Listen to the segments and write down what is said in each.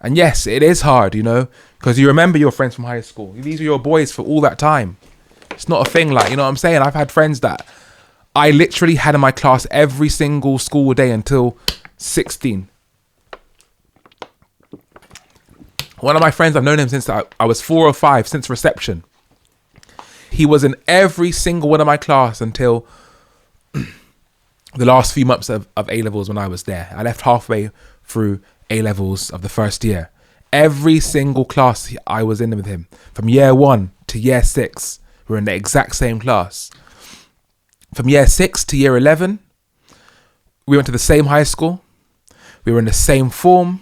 And yes, it is hard, because you remember your friends from high school. These are your boys for all that time. It's not a thing like, you know what I'm saying? I've had friends that I literally had in my class every single school day until 16. One of my friends, I've known him since I was 4 or 5, since reception. He was in every single one of my class until the last few months of A-levels when I was there. I left halfway through A-levels of the first year. Every single class I was in with him. From year 1 to year 6, we were in the exact same class. From year 6 to year 11, we went to the same high school. We were in the same form.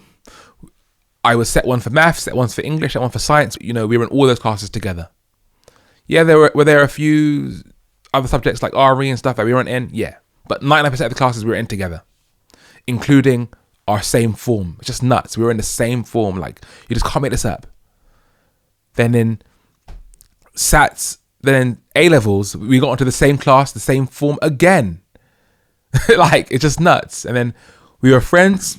I was set 1 for maths, set 1 for English, set 1 for science. We were in all those classes together. Yeah, were there a few other subjects like RE and stuff that we weren't in? Yeah. But 99% of the classes we were in together, including our same form. It's just nuts. We were in the same form. Like, you just can't make this up. Then in SATs, then in A-levels, we got into the same class, the same form again. Like, it's just nuts. And then we were friends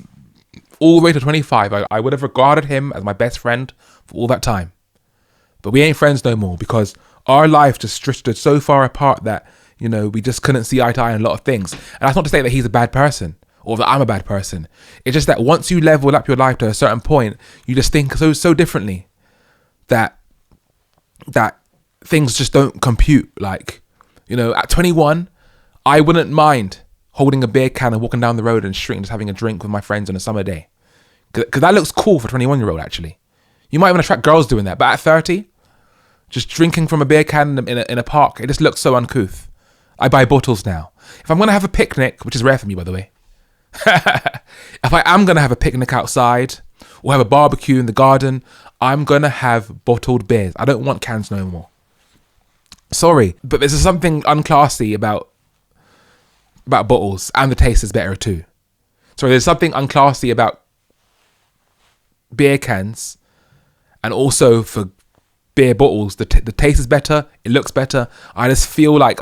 all the way to 25. I would have regarded him as my best friend for all that time. But we ain't friends no more because our life just drifted so far apart that, we just couldn't see eye to eye on a lot of things. And that's not to say that he's a bad person or that I'm a bad person. It's just that once you level up your life to a certain point, you just think so differently that things just don't compute. Like, at 21, I wouldn't mind holding a beer can and walking down the road in the street and just having a drink with my friends on a summer day. Because that looks cool for a 21-year-old, actually. You might even attract girls doing that. But at 30, just drinking from a beer can in a park, it just looks so uncouth. I buy bottles now. If I'm going to have a picnic, which is rare for me, by the way. If I am going to have a picnic outside or have a barbecue in the garden, I'm going to have bottled beers. I don't want cans no more. Sorry, but there's something unclassy about bottles, and the taste is better too. So there's something unclassy about beer cans, and also for beer bottles, the taste is better, it looks better. I just feel like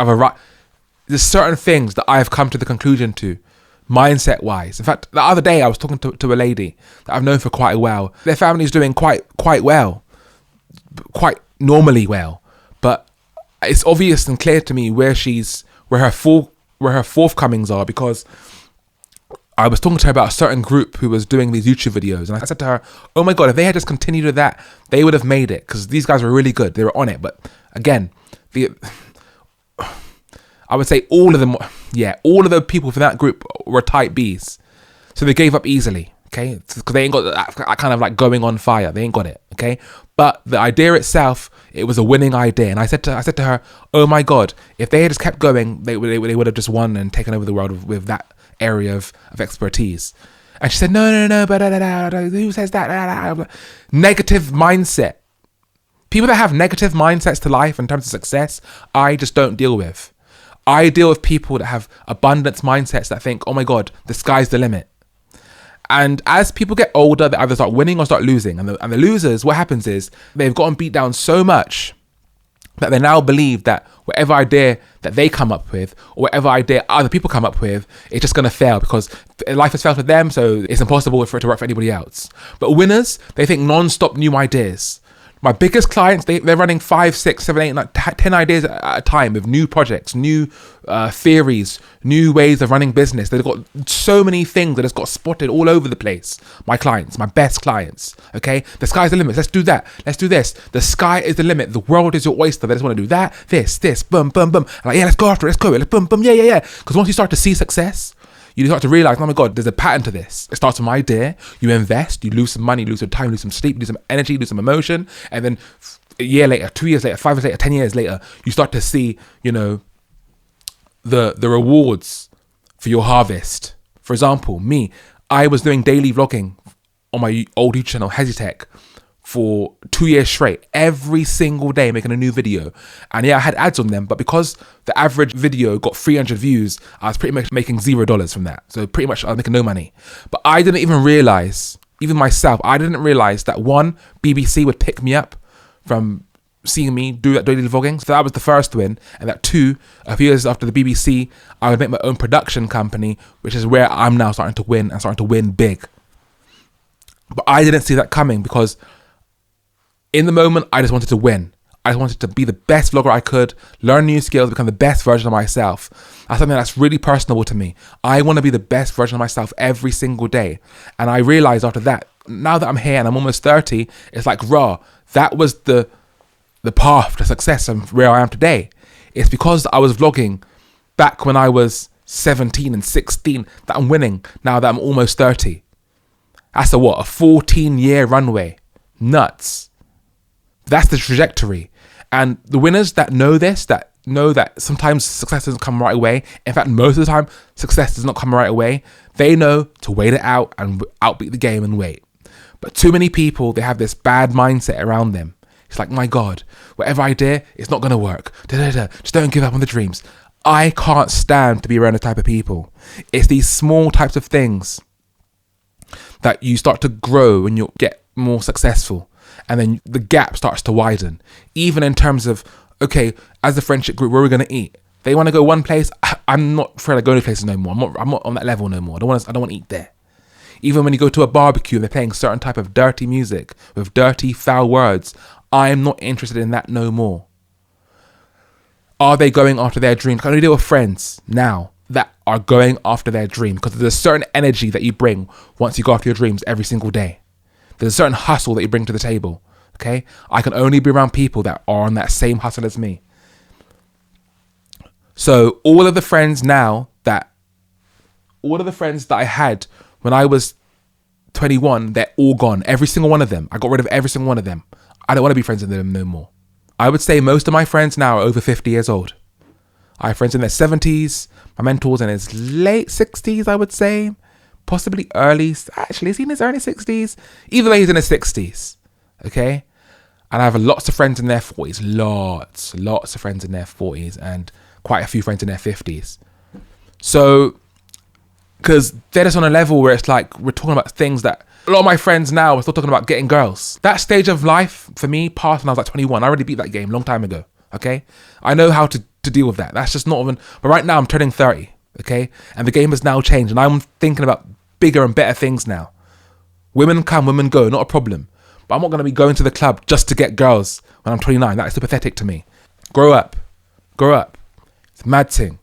there's certain things that I've come to the conclusion to, mindset wise. In fact, the other day I was talking to a lady that I've known for quite a while. Their family's doing quite well, quite normally well, but it's obvious and clear to me where her forthcomings are, because I was talking to her about a certain group who was doing these YouTube videos, and I said to her, oh my God, if they had just continued with that, they would have made it, because these guys were really good. They were on it. But again, I would say all of the people from that group were type Bs. So they gave up easily, okay? Because they ain't got that kind of like going on fire. They ain't got it, okay? But the idea itself, it was a winning idea. And I said to her, oh my God, if they had just kept going, they would have just won and taken over the world with that area of expertise. And she said, no, but who says that? Negative mindset. People that have negative mindsets to life in terms of success, I just don't deal with. I deal with people that have abundance mindsets that think, oh my God, the sky's the limit. And as people get older, they either start winning or start losing. And the losers, what happens is they've gotten beat down so much that they now believe that whatever idea that they come up with or whatever idea other people come up with, it's just going to fail because life has failed for them, so it's impossible for it to work for anybody else. But winners, they think non-stop new ideas. My biggest clients, they're running 5, 6, 7, 8, 9, 10 ideas at a time with new projects, new theories, new ways of running business. They've got so many things that has got spotted all over the place. My clients, my best clients, okay? The sky's the limit. Let's do that. Let's do this. The sky is the limit. The world is your oyster. They just want to do that, this, boom, boom, boom. Like, yeah, let's go after it. Let's go. Let's boom, boom, yeah. Because once you start to see success, you start to realize, oh my God, there's a pattern to this. It starts from an idea, you invest, you lose some money, you lose some time, you lose some sleep, you lose some energy, you lose some emotion. And then a year later, 2 years later, 5 years later, 10 years later, you start to see, the rewards for your harvest. For example, me, I was doing daily vlogging on my old YouTube channel, Hezitech, for 2 years straight, every single day making a new video. And yeah, I had ads on them, but because the average video got 300 views, I was pretty much making $0 from that. So pretty much I was making no money. But I didn't even realize, even myself, I didn't realize that one, BBC would pick me up from seeing me do that daily vlogging. So that was the first win. And that two, a few years after the BBC, I would make my own production company, which is where I'm now starting to win and starting to win big. But I didn't see that coming because in the moment, I just wanted to win. I just wanted to be the best vlogger I could, learn new skills, become the best version of myself. That's something that's really personable to me. I want to be the best version of myself every single day. And I realized after that, now that I'm here and I'm almost 30, it's like, raw, that was the path to success and where I am today. It's because I was vlogging back when I was 17 and 16 that I'm winning now that I'm almost 30. That's a 14-year runway. Nuts. That's the trajectory. And the winners that know this, that know that sometimes success doesn't come right away. In fact, most of the time, success does not come right away. They know to wait it out and outbeat the game and wait. But too many people, they have this bad mindset around them. It's like, my God, whatever I dare, it's not going to work. Just don't give up on the dreams. I can't stand to be around the type of people. It's these small types of things that you start to grow and you'll get more successful. And then the gap starts to widen. Even in terms of, okay, as a friendship group, where are we going to eat? They want to go one place. I'm not afraid of going to places no more. I'm not on that level no more. I don't want to eat there. Even when you go to a barbecue and they're playing certain type of dirty music with dirty, foul words, I'm not interested in that no more. Are they going after their dreams? Can I deal with friends now that are going after their dream? Because there's a certain energy that you bring once you go after your dreams every single day. There's a certain hustle that you bring to the table, okay? I can only be around people that are on that same hustle as me. So all of the friends that I had when I was 21, they're all gone. Every single one of them. I got rid of every single one of them. I don't want to be friends with them no more. I would say most of my friends now are over 50 years old. I have friends in their 70s. My mentor's in his late 60s, I would say. Possibly early, actually, is he in his early 60s? Either way, he's in his 60s, okay? And I have lots of friends in their 40s, lots of friends in their 40s, and quite a few friends in their 50s. So, because they're just on a level where it's like, we're talking about things that, a lot of my friends now are still talking about getting girls. That stage of life, for me, passed when I was like 21. I already beat that game a long time ago, okay? I know how to deal with that. That's just not even, but right now I'm turning 30. Okay, and the game has now changed, and I'm thinking about bigger and better things now. Women come, women go, not a problem. But I'm not going to be going to the club just to get girls when I'm 29. That is so pathetic to me. Grow up. It's a mad thing.